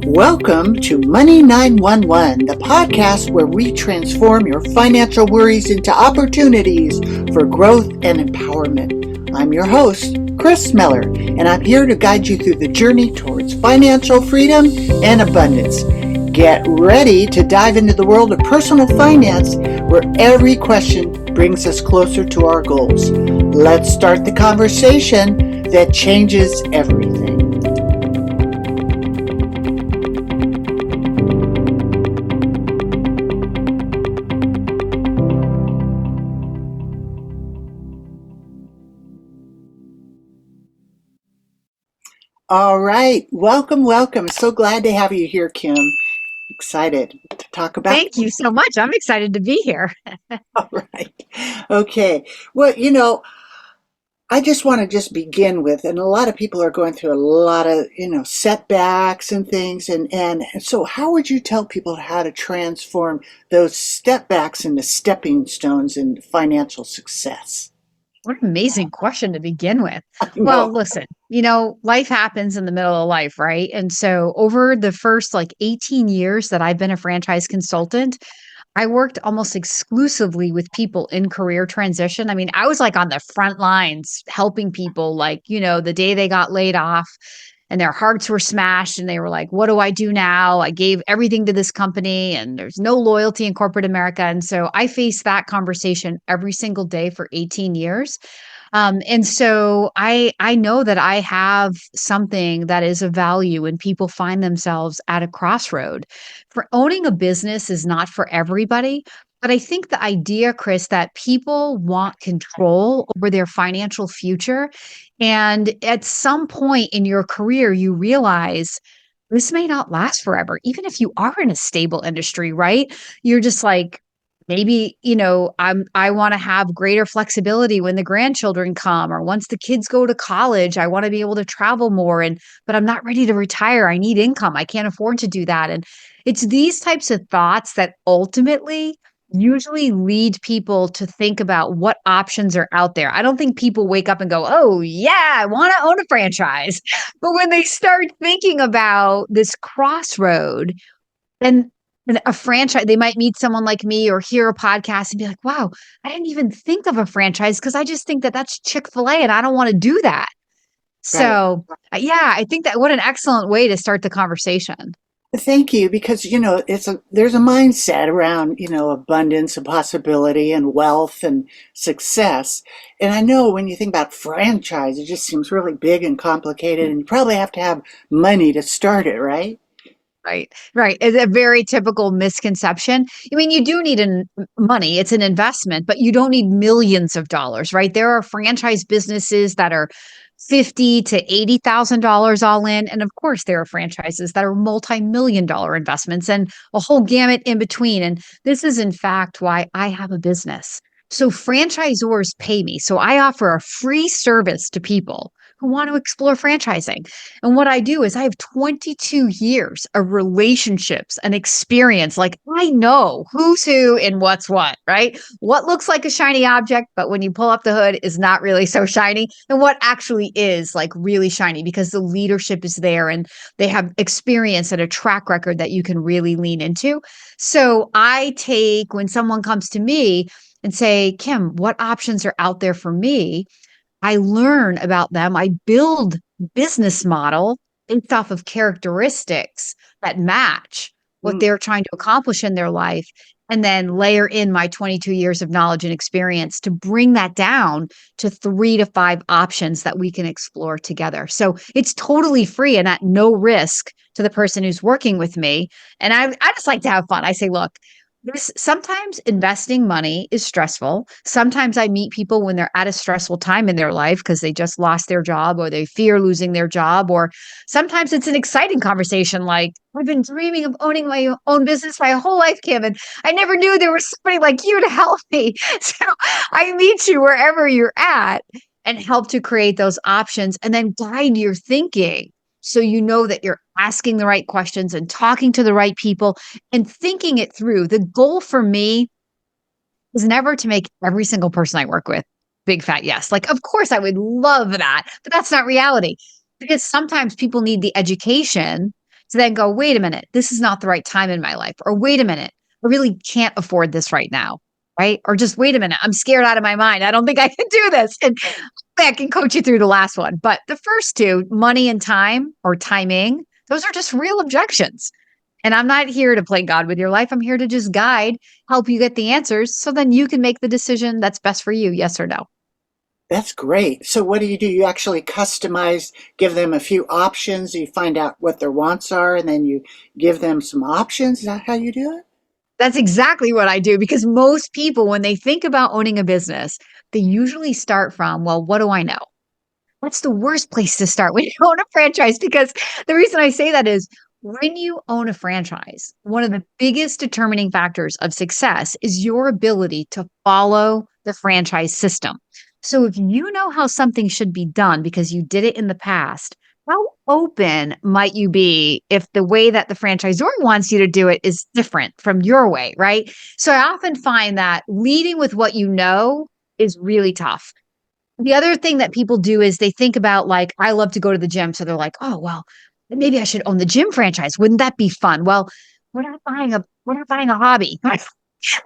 Welcome to Money 911, the podcast where we transform your financial worries into opportunities for growth and empowerment. I'm your host, Kris, and I'm here to guide you through the journey towards financial freedom and abundance. Get ready to dive into the world of personal finance, where every question brings us closer to our goals. Let's start the conversation that changes everything. All right. Welcome. So glad to have you here, Kim. Excited to talk about. Thank you so much. I'm excited to be here. All right. Okay. Well, I just want to begin with, and a lot of people are going through a lot of, setbacks and things. And so how would you tell people how to transform those setbacks into stepping stones in financial success? What an amazing question to begin with. I Well, know. listen, life happens in the middle of life, right? And so over the first 18 years that I've been a franchise consultant, I worked almost exclusively with people in career transition. I mean, I was on the front lines helping people, the day they got laid off and their hearts were smashed and they were like, what do I do now? I gave everything to this company and there's no loyalty in corporate America. And so I faced that conversation every single day for 18 years. And so I know that I have something that is of value when people find themselves at a crossroad. For owning a business is not for everybody, but I think the idea, Kris, that people want control over their financial future. And at some point in your career, you realize this may not last forever, even if you are in a stable industry, right? You're just like, maybe, I want to have greater flexibility when the grandchildren come, or once the kids go to college, I want to be able to travel more, but I'm not ready to retire. I need income. I can't afford to do that. And it's these types of thoughts that ultimately usually lead people to think about what options are out there. I don't think people wake up and go, "Oh, yeah, I want to own a franchise." But when they start thinking about this crossroad, and a franchise, they might meet someone like me or hear a podcast and be like, wow, I didn't even think of a franchise because I just think that that's Chick-fil-A and I don't want to do that. Right. So, yeah, I think that what an excellent way to start the conversation. Thank you, because there's a mindset around abundance and possibility and wealth and success. And I know when you think about franchise, it just seems really big and complicated, and you probably have to have money to start it, right? Right, right. It's a very typical misconception. I mean, you do need money, it's an investment, but you don't need millions of dollars, right? There are franchise businesses that are 50 to $80,000 all in. And of course, there are franchises that are multi-million dollar investments and a whole gamut in between. And this is, in fact, why I have a business. So franchisors pay me. So I offer a free service to people who want to explore franchising. And what I do is I have 22 years of relationships and experience. Like, I know who's who and what's what, right? What looks like a shiny object, but when you pull up the hood is not really so shiny, and what actually is really shiny because the leadership is there and they have experience and a track record that you can really lean into. So I take, when someone comes to me and say, Kim, what options are out there for me? I learn about them. I build business model based off of characteristics that match what Mm. they're trying to accomplish in their life, and then layer in my 22 years of knowledge and experience to bring that down to 3 to 5 options that we can explore together. So it's totally free and at no risk to the person who's working with me. And I just like to have fun. I say, look, sometimes investing money is stressful. Sometimes I meet people when they're at a stressful time in their life because they just lost their job or they fear losing their job. Or sometimes it's an exciting conversation like, I've been dreaming of owning my own business my whole life, Kim, and I never knew there was somebody like you to help me. So I meet you wherever you're at and help to create those options and then guide your thinking so you know that you're asking the right questions and talking to the right people and thinking it through. The goal for me is never to make every single person I work with big fat yes. Like, of course, I would love that, but that's not reality because sometimes people need the education to then go, wait a minute, this is not the right time in my life. Or wait a minute, I really can't afford this right now. Right. Or just wait a minute, I'm scared out of my mind. I don't think I can do this. And I can coach you through the last one. But the first two, money and time or timing, those are just real objections. And I'm not here to play God with your life. I'm here to just guide, help you get the answers so then you can make the decision that's best for you, yes or no. That's great. So what do? You actually customize, give them a few options, you find out what their wants are, and then you give them some options? Is that how you do it? That's exactly what I do because most people, when they think about owning a business, they usually start from, well, what do I know? What's the worst place to start when you own a franchise? Because the reason I say that is when you own a franchise, one of the biggest determining factors of success is your ability to follow the franchise system. So if you know how something should be done because you did it in the past, how open might you be if the way that the franchisor wants you to do it is different from your way, right? So I often find that leading with what you know is really tough. The other thing that people do is they think about like, I love to go to the gym. So they're like, oh, well, maybe I should own the gym franchise. Wouldn't that be fun? Well, we're not buying a hobby.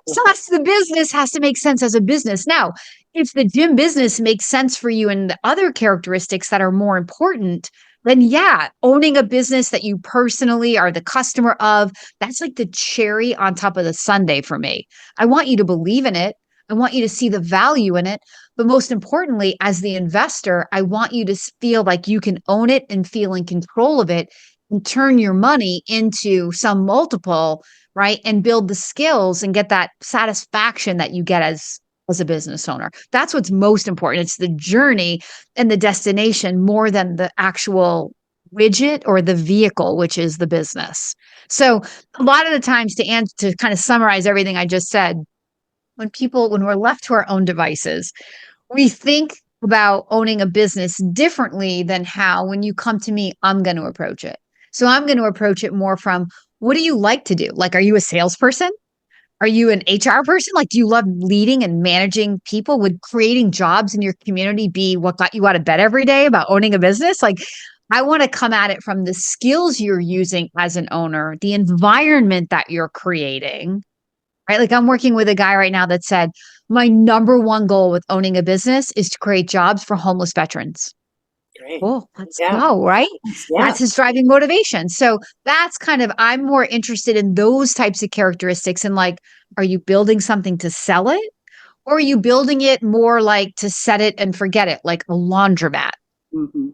So that's the business has to make sense as a business. Now, if the gym business makes sense for you and the other characteristics that are more important, then yeah, owning a business that you personally are the customer of, that's like the cherry on top of the sundae for me. I want you to believe in it. I want you to see the value in it. But most importantly, as the investor, I want you to feel like you can own it and feel in control of it and turn your money into some multiple, right? And build the skills and get that satisfaction that you get as a business owner. That's what's most important. It's the journey and the destination more than the actual widget or the vehicle, which is the business. So a lot of the times to kind of summarize everything I just said, when we're left to our own devices, we think about owning a business differently than how, when you come to me, I'm going to approach it. So I'm going to approach it more from, what do you like to do? Like, are you a salesperson? Are you an HR person? Like, do you love leading and managing people? Would creating jobs in your community be what got you out of bed every day about owning a business? Like, I want to come at it from the skills you're using as an owner, the environment that you're creating, right? Like, I'm working with a guy right now that said, my number one goal with owning a business is to create jobs for homeless veterans. Great. Oh, let's Yeah. go, right? Yeah. That's his driving motivation. So that's kind of, I'm more interested in those types of characteristics. And like, are you building something to sell it? Or are you building it more like to set it and forget it, like a laundromat? Hmm.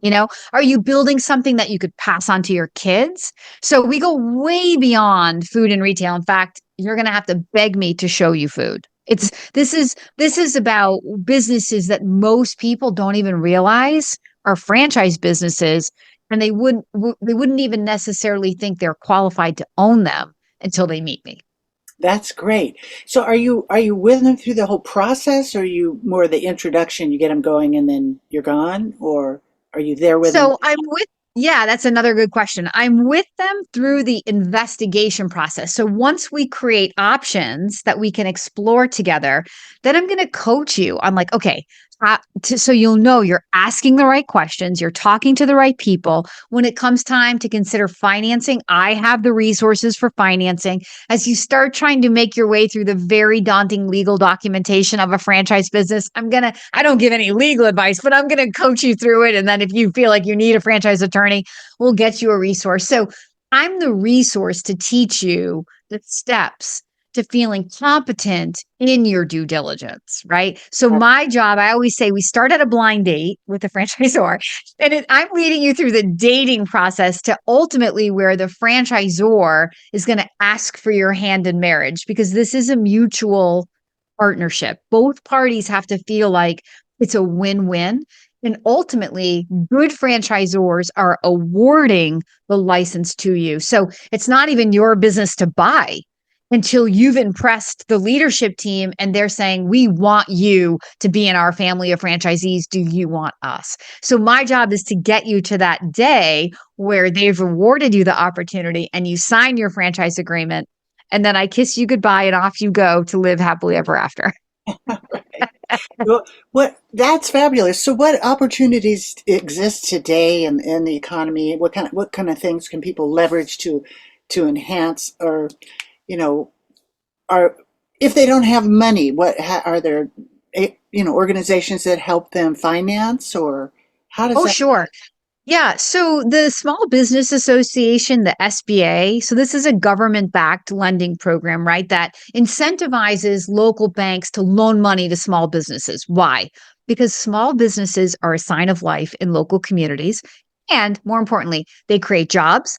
Are you building something that you could pass on to your kids? So we go way beyond food and retail. In fact, you're going to have to beg me to show you food. This is about businesses that most people don't even realize are franchise businesses, and they wouldn't even necessarily think they're qualified to own them until they meet me. That's great. So are you with them through the whole process, or are you more the introduction, you get them going and then you're gone, or are you there with them? So yeah, that's another good question. I'm with them through the investigation process. So once we create options that we can explore together, then I'm going to coach you on like, okay, so you'll know you're asking the right questions, you're talking to the right people. When it comes time to consider financing, I have the resources for financing. As you start trying to make your way through the very daunting legal documentation of a franchise business, I don't give any legal advice, but I'm going to coach you through it. And then if you feel like you need a franchise attorney, we'll get you a resource. So I'm the resource to teach you the steps to feeling competent in your due diligence, right? So my job, I always say we start at a blind date with the franchisor, and I'm leading you through the dating process to ultimately where the franchisor is going to ask for your hand in marriage, because this is a mutual partnership. Both parties have to feel like it's a win-win. And ultimately, good franchisors are awarding the license to you. So it's not even your business to buy until you've impressed the leadership team and they're saying, we want you to be in our family of franchisees. Do you want us? So my job is to get you to that day where they've awarded you the opportunity and you sign your franchise agreement. And then I kiss you goodbye and off you go to live happily ever after. Well, what that's fabulous. So, what opportunities exist today in the economy? What kind of things can people leverage to enhance, or you know, are if they don't have money, are there organizations that help them finance, or how does Oh, that? sure. Yeah. So the Small Business Association, the SBA, so this is a government backed lending program, right? That incentivizes local banks to loan money to small businesses. Why? Because small businesses are a sign of life in local communities. And more importantly, they create jobs,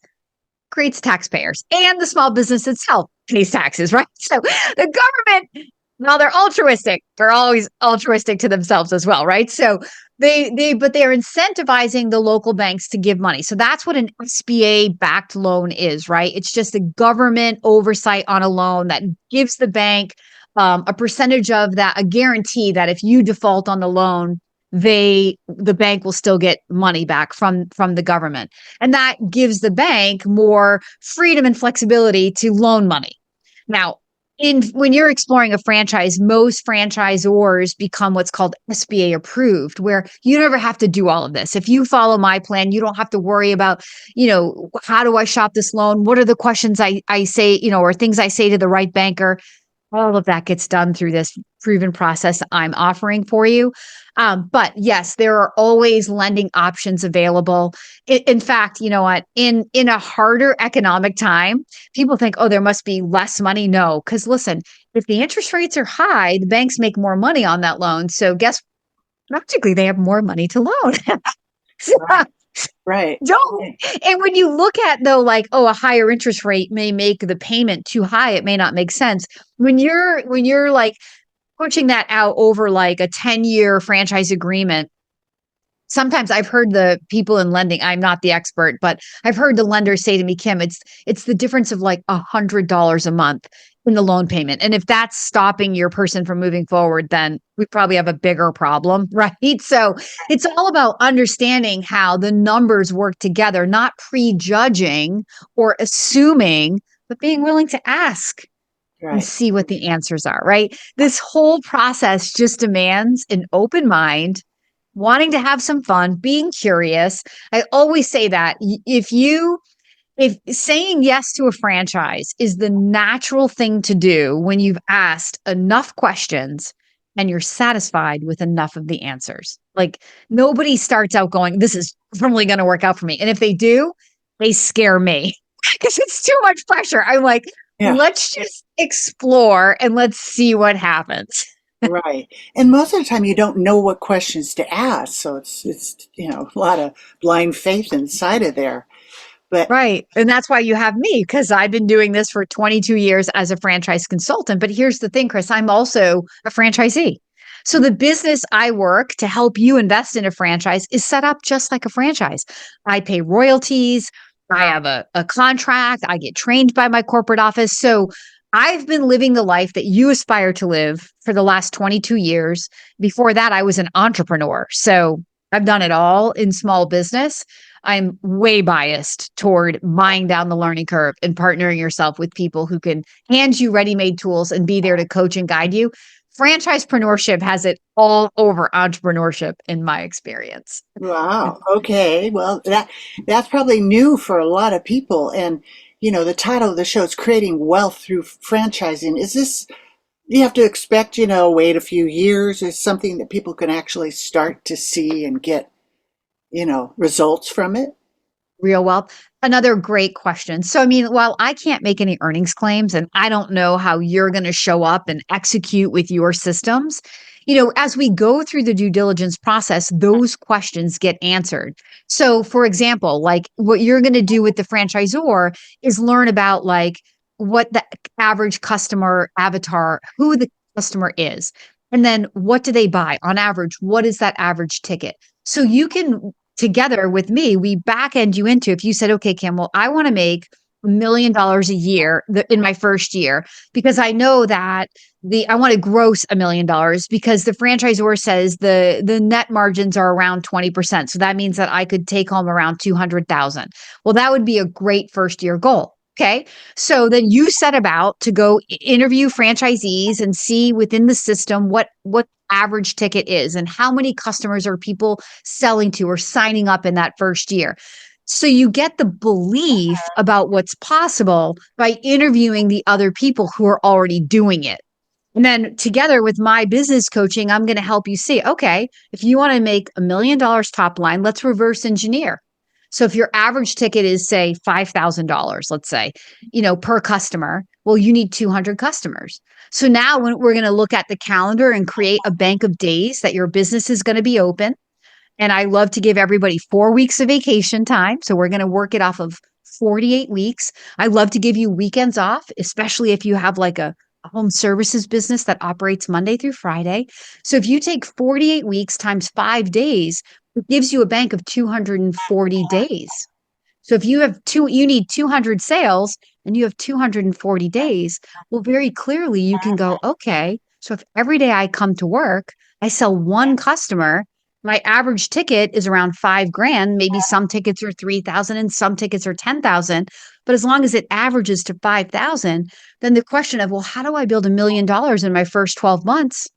creates taxpayers, and the small business itself pays taxes, right? So the government, while they're altruistic, they're always altruistic to themselves as well, right? So but they're incentivizing the local banks to give money. So that's what an SBA backed loan is, right? It's just a government oversight on a loan that gives the bank a percentage of that, a guarantee that if you default on the loan, the bank will still get money back from the government. And that gives the bank more freedom and flexibility to loan money. Now, when you're exploring a franchise, most franchisors become what's called SBA approved, where you never have to do all of this. If you follow my plan, you don't have to worry about, how do I shop this loan? What are the questions I say, or things I say to the right banker? All of that gets done through this proven process I'm offering for you. But yes, there are always lending options available. In fact, you know what? In a harder economic time, people think, oh, there must be less money. No, because listen, if the interest rates are high, the banks make more money on that loan. So guess practically they have more money to loan. Right, right. Don't. And when you look at though, like, oh, a higher interest rate may make the payment too high. It may not make sense. When you're like pushing that out over like a 10-year franchise agreement, sometimes I've heard the people in lending, I'm not the expert, but I've heard the lenders say to me, Kim, it's the difference of like $100 a month in the loan payment. And if that's stopping your person from moving forward, then we probably have a bigger problem, right? So it's all about understanding how the numbers work together, not prejudging or assuming, but being willing to ask and Right. see what the answers are, right? This whole process just demands an open mind, wanting to have some fun, being curious. I always say that if saying yes to a franchise is the natural thing to do when you've asked enough questions and you're satisfied with enough of the answers. Like nobody starts out going, this is definitely going to work out for me. And if they do, they scare me because it's too much pressure. I'm like, Yeah. let's just explore and let's see what happens. Right. And most of the time you don't know what questions to ask, so it's a lot of blind faith inside of there. But Right. And that's why you have me, because I've been doing this for 22 years as a franchise consultant. But here's the thing, Kris, I'm also a franchisee. So the business I work to help you invest in a franchise is set up just like a franchise. I pay royalties. I have a contract. I get trained by my corporate office. So I've been living the life that you aspire to live for the last 22 years. Before that, I was an entrepreneur. So I've done it all in small business. I'm way biased toward buying down the learning curve and partnering yourself with people who can hand you ready-made tools and be there to coach and guide you. Franchisepreneurship has it all over entrepreneurship in my experience. wow, okay. Well, that's probably new for a lot of people. And the title of the show is Creating Wealth Through Franchising. Is this you have to expect, wait a few years, is something that people can actually start to see and get, results from it? Real wealth. Another great question. So, I mean, while I can't make any earnings claims and I don't know how you're going to show up and execute with your systems, as we go through the due diligence process, those questions get answered. So, for example, like what you're going to do with the franchisor is learn about like what the average customer avatar, who the customer is, and then what do they buy on average? What is that average ticket? So you can together with me, we back end you into if you said, okay, Kim, well, I want to make $1 million a year in my first year because I know that I want to gross $1 million because the franchisor says the net margins are around 20%. So that means that I could take home around 200,000. Well, that would be a great first year goal. Okay. So then you set about to go interview franchisees and see within the system what average ticket is and how many customers are people selling to or signing up in that first year. So you get the belief about what's possible by interviewing the other people who are already doing it. And then together with my business coaching, I'm going to help you see, okay, if you want to make $1 million top line, let's reverse engineer. So if your average ticket is say $5,000, let's say, per customer, well, you need 200 customers. So now when we're going to look at the calendar and create a bank of days that your business is going to be open. And I love to give everybody 4 weeks of vacation time. So we're going to work it off of 48 weeks. I love to give you weekends off, especially if you have like a home services business that operates Monday through Friday. So if you take 48 weeks times 5 days, it gives you a bank of 240 days. So if you need 200 sales and you have 240 days, well, very clearly you can go, okay, so if every day I come to work, I sell one customer, my average ticket is around 5 grand. Maybe some tickets are 3,000 and some tickets are 10,000. But as long as it averages to 5,000, then the question of, well, how do I build $1 million in my first 12 months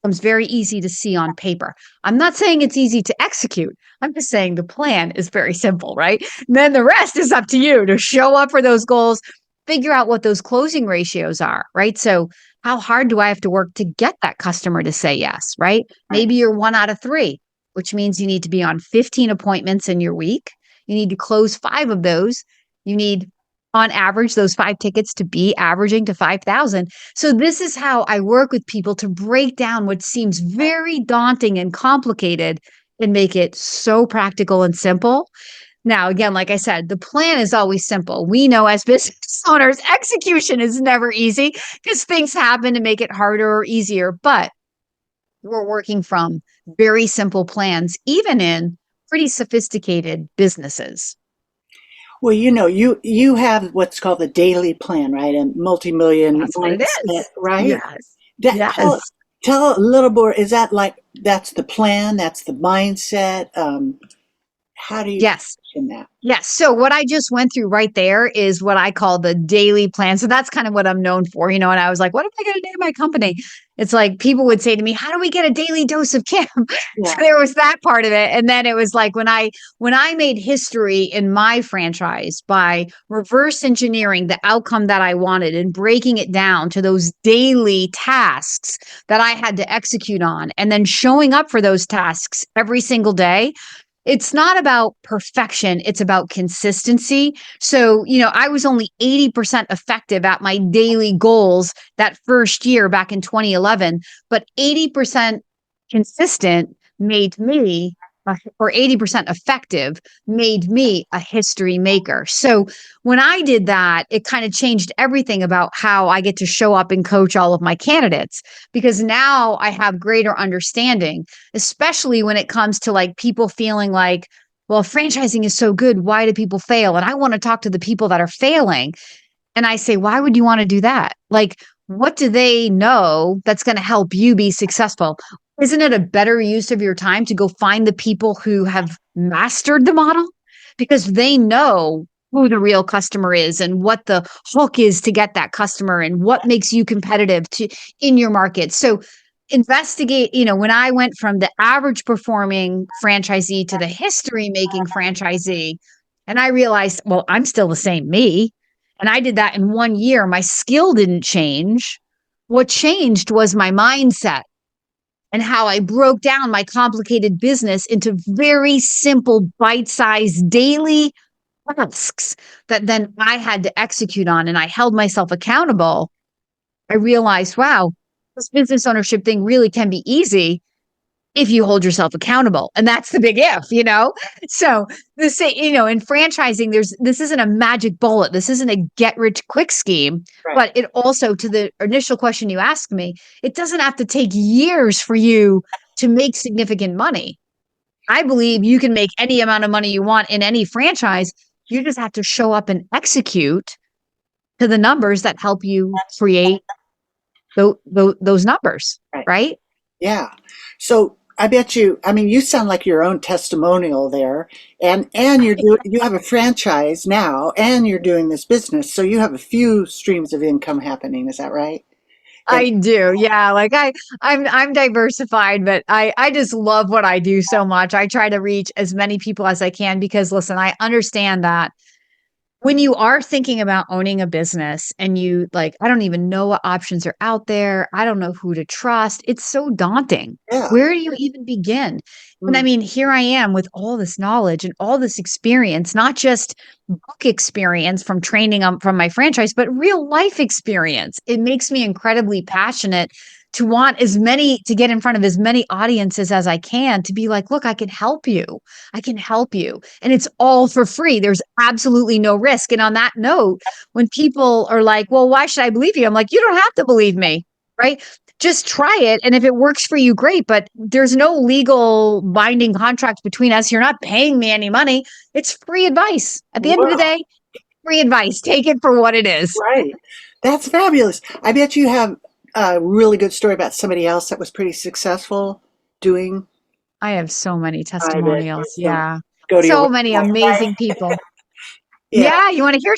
becomes very easy to see on paper. I'm not saying it's easy to execute. I'm just saying the plan is very simple, right? And then the rest is up to you to show up for those goals, figure out what those closing ratios are, right? So how hard do I have to work to get that customer to say yes, right? Maybe you're 1 out of 3, which means you need to be on 15 appointments in your week. You need to close 5 of those. You need, on average, those 5 tickets to be averaging to 5,000. So this is how I work with people to break down what seems very daunting and complicated and make it so practical and simple. Now, again, like I said, the plan is always simple. We know as business owners, execution is never easy because things happen to make it harder or easier, but we're working from very simple plans, even in pretty sophisticated businesses. Well, you have what's called the Daly plan, right? A multi-million That's what it mindset, is. right? Yes. That tell Yes. tell a little more. Is that like that's the plan? That's the mindset? How do you Yes. position that? Yes. So what I just went through right there is what I call the daily plan. So that's kind of what I'm known for, and I was like, what am I going to name my company? It's like people would say to me, how do we get a daily dose of Kim? So Yeah, there was that part of it. And then it was like when I made history in my franchise by reverse engineering the outcome that I wanted and breaking it down to those daily tasks that I had to execute on and then showing up for those tasks every single day. It's not about perfection, it's about consistency. So, I was only 80% effective at my daily goals that first year back in 2011, but 80% consistent made me, or 80% effective made me a history maker. So, when I did that, it kind of changed everything about how I get to show up and coach all of my candidates because now I have greater understanding, especially when it comes to like people feeling like, well, franchising is so good. Why do people fail? And I want to talk to the people that are failing. And I say, why would you want to do that? Like, what do they know that's going to help you be successful? Isn't it a better use of your time to go find the people who have mastered the model? Because they know who the real customer is and what the hook is to get that customer and what makes you competitive in your market. So investigate, when I went from the average performing franchisee to the history making franchisee, and I realized, well, I'm still the same me. And I did that in 1 year. My skill didn't change. What changed was my mindset and how I broke down my complicated business into very simple, bite sized daily tasks that then I had to execute on. And I held myself accountable. I realized, wow, this business ownership thing really can be easy if you hold yourself accountable. And that's the big if. So in franchising, this isn't a magic bullet. This isn't a get rich quick scheme, right. but it also, to the initial question you asked me, it doesn't have to take years for you to make significant money. I believe you can make any amount of money you want in any franchise. You just have to show up and execute to the numbers that help you create those numbers, Right. right? Yeah. So I bet you, I mean, you sound like your own testimonial there. And you have a franchise now and you're doing this business. So you have a few streams of income happening. Is that right? And I do. Yeah. Like I'm diversified, but I just love what I do so much. I try to reach as many people as I can because listen, I understand that when you are thinking about owning a business and you like, I don't even know what options are out there. I don't know who to trust. It's so daunting. yeah. Where do you even begin? And I Mm, mean, here I am with all this knowledge and all this experience, not just book experience from training from my franchise, but real life experience. It makes me incredibly passionate to want to get in front of as many audiences as I can to be like, look, I can help you. I can help you. And it's all for free. There's absolutely no risk. And on that note, when people are like, well, why should I believe you? I'm like, you don't have to believe me, right? Just try it. And if it works for you, great. But there's no legal binding contract between us. You're not paying me any money. It's free advice. At the end of the wow. day, free advice. Take it for what it is. Right. That's fabulous. I bet you have a really good story about somebody else that was pretty successful doing. I have so many I bet testimonials. there's some. Yeah. Go to your So many website, right? amazing people. Yeah. Yeah. You want to hear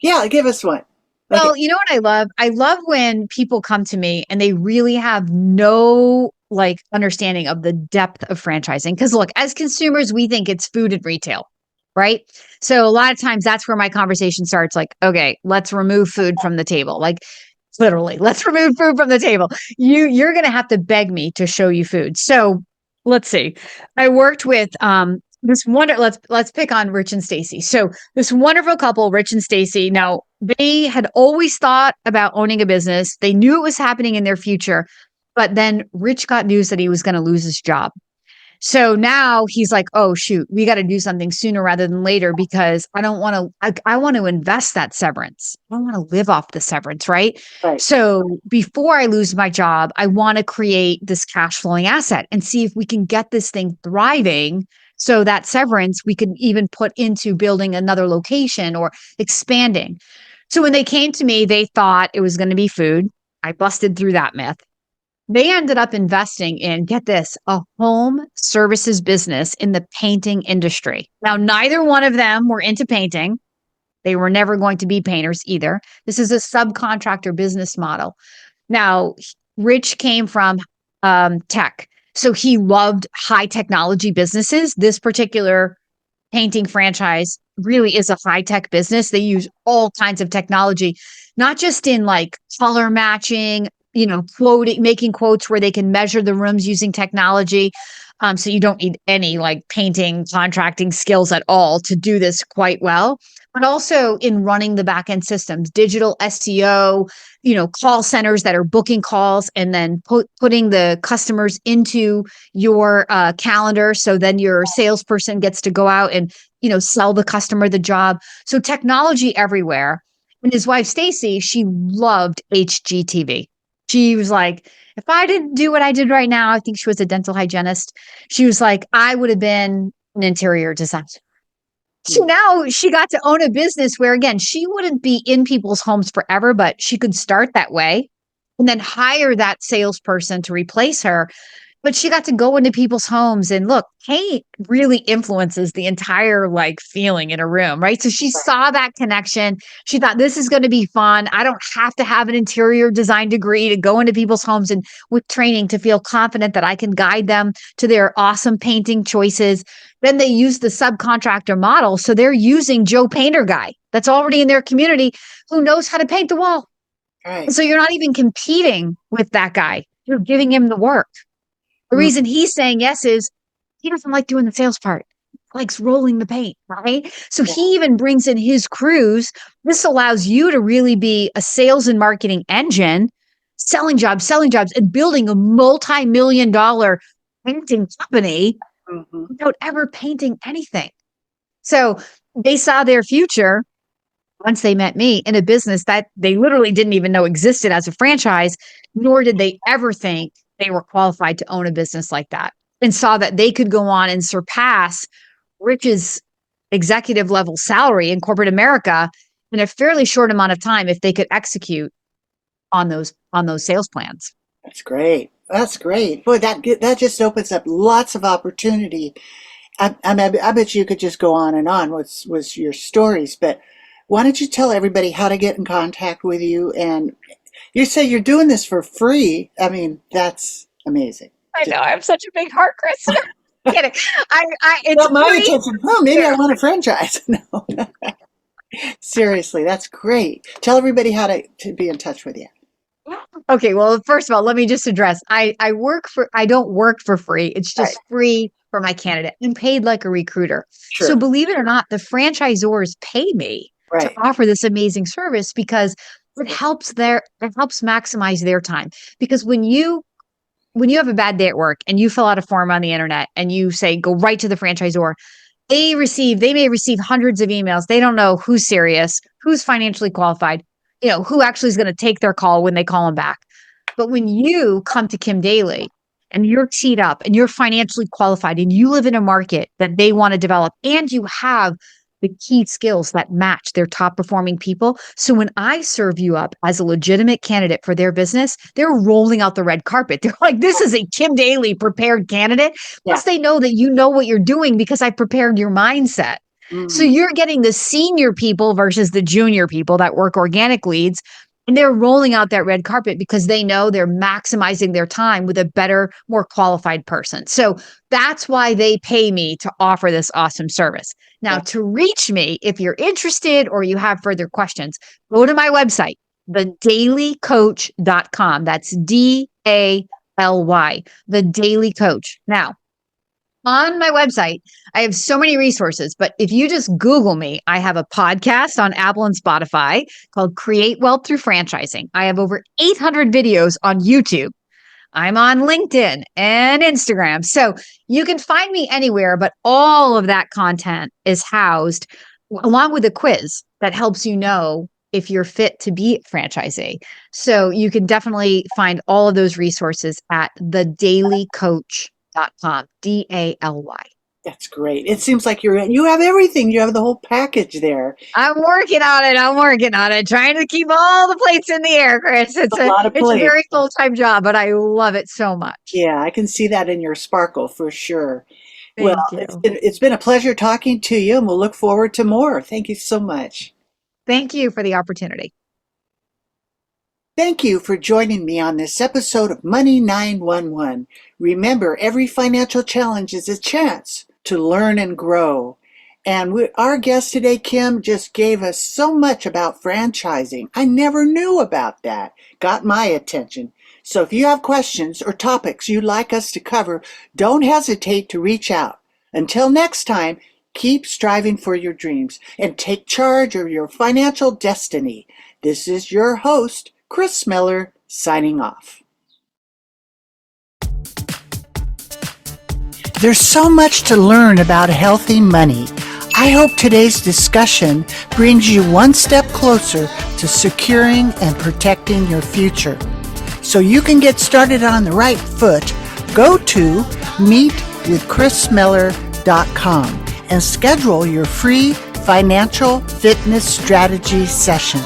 Yeah. Give us one. Like, Well, you know what I love? I love when people come to me and they really have no like understanding of the depth of franchising. Because look, as consumers, we think it's food and retail, right? So a lot of times that's where my conversation starts. Like, okay, let's remove food from the table. Like literally, let's remove food from the table. You're gonna have to beg me to show you food. So let's see. I worked with let's pick on Rich and Stacy. So this wonderful couple, Rich and Stacy. Now they had always thought about owning a business. They knew it was happening in their future, but then Rich got news that he was going to lose his job. So now he's like, oh, shoot, we got to do something sooner rather than later because I don't want to, I want to invest that severance. I don't want to live off the severance, right? right. So before I lose my job, I want to create this cash flowing asset and see if we can get this thing thriving. So that severance we could even put into building another location or expanding. So when they came to me, they thought it was going to be food. I busted through that myth. They ended up investing in, get this, a home services business in the painting industry. Now, neither one of them were into painting. They were never going to be painters either. This is a subcontractor business model. Now, Rich came from tech. So he loved high technology businesses. This particular painting franchise really is a high tech business. They use all kinds of technology, not just in like color matching, quoting, making quotes where they can measure the rooms using technology. So you don't need any like painting, contracting skills at all to do this quite well, but also in running the back end systems, digital SEO, call centers that are booking calls and then putting the customers into your calendar. So then your salesperson gets to go out and, sell the customer the job. So technology everywhere. And his wife, Stacy, she loved HGTV. She was like, if I didn't do what I did right now, I think she was a dental hygienist. She was like, I would have been an interior designer. So now she got to own a business where, again, she wouldn't be in people's homes forever, but she could start that way and then hire that salesperson to replace her. But she got to go into people's homes and look, paint really influences the entire like feeling in a room, right? So she saw that connection. She thought this is going to be fun. I don't have to have an interior design degree to go into people's homes and with training to feel confident that I can guide them to their awesome painting choices. Then they use the subcontractor model. So they're using Joe Painter guy that's already in their community who knows how to paint the wall. Right. So you're not even competing with that guy. You're giving him the work. The Mm, reason he's saying yes is he doesn't like doing the sales part. He likes rolling the paint, right? So yeah. he even brings in his crews. This allows you to really be a sales and marketing engine, selling jobs, and building a multi-million-dollar painting company Mhm. without ever painting anything. So they saw their future once they met me in a business that they literally didn't even know existed as a franchise, nor did they ever think they were qualified to own a business like that, and saw that they could go on and surpass Rich's executive level salary in corporate America in a fairly short amount of time if they could execute on those sales plans. That's great. That's great. Boy, that just opens up lots of opportunity. I bet you could just go on and on with your stories, but why don't you tell everybody how to get in contact with you? And you say you're doing this for free. I mean, that's amazing. I Just know I have such a big heart, Kris. Kidding. It's got my free. attention. Oh, maybe I want a franchise. No, seriously, that's great. Tell everybody how to be in touch with you. Okay, well, first of all, let me just address I don't work for free. It's Right, just free for my candidate. I'm paid like a recruiter. So sure. believe it or not, the franchisors pay me to Right. offer this amazing service because it helps maximize their time. Because when you have a bad day at work and you fill out a form on the internet and you say go right to the franchisor, they may receive hundreds of emails. They don't know who's serious, who's financially qualified, who actually is going to take their call when they call them back. But when you come to Kim Daly and you're teed up and you're financially qualified and you live in a market that they want to develop and you have the key skills that match their top performing people. So when I serve you up as a legitimate candidate for their business, they're rolling out the red carpet. They're like, this is a Kim Daly prepared candidate. Yeah. Plus, they know that you know what you're doing because I prepared your mindset. So Mm, you're getting the senior people versus the junior people that work organic leads. And they're rolling out that red carpet because they know they're maximizing their time with a better, more qualified person. So that's why they pay me to offer this awesome service. Now, yeah. to reach me, if you're interested or you have further questions, go to my website, thedalycoach.com. That's DALY, the Daily Coach. Now, on my website, I have so many resources, but if you just Google me, I have a podcast on Apple and Spotify called Create Wealth Through Franchising. I have over 800 videos on YouTube. I'm on LinkedIn and Instagram. So you can find me anywhere, but all of that content is housed along with a quiz that helps you know if you're fit to be a franchisee. So you can definitely find all of those resources at thedalycoach.com, DALY. That's great. It seems like you have everything. You have the whole package there. I'm working on it. I'm working on it. Trying to keep all the plates in the air, Kris. A lot of It's a play. very full-time job, but I love it so much. Yeah, I can see that in your sparkle for sure. Well, Thank it's you. been a pleasure talking to you, and we'll look forward to more. Thank you so much. Thank you for the opportunity. Thank you for joining me on this episode of Money 911. Remember, every financial challenge is a chance to learn and grow. And our guest today, Kim, just gave us so much about franchising. I never knew about that. Got my attention. So if you have questions or topics you'd like us to cover, don't hesitate to reach out. Until next time, keep striving for your dreams and take charge of your financial destiny. This is your host, Kris Miller, signing off. There's so much to learn about healthy money. I hope today's discussion brings you one step closer to securing and protecting your future. So you can get started on the right foot, go to meetwithkrismiller.com and schedule your free financial fitness strategy session.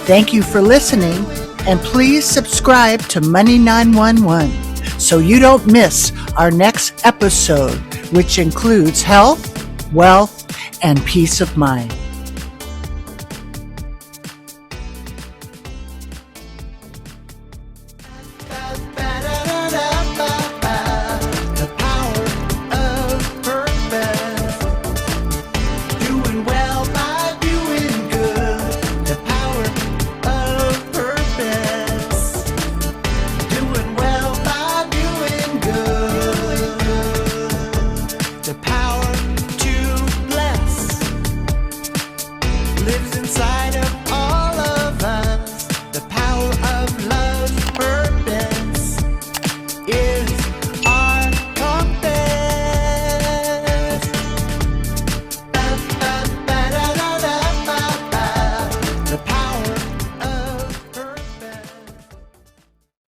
Thank you for listening, and please subscribe to Money 911 so you don't miss our next episode, which includes health, wealth, and peace of mind. Lives inside of all of us, the power of love.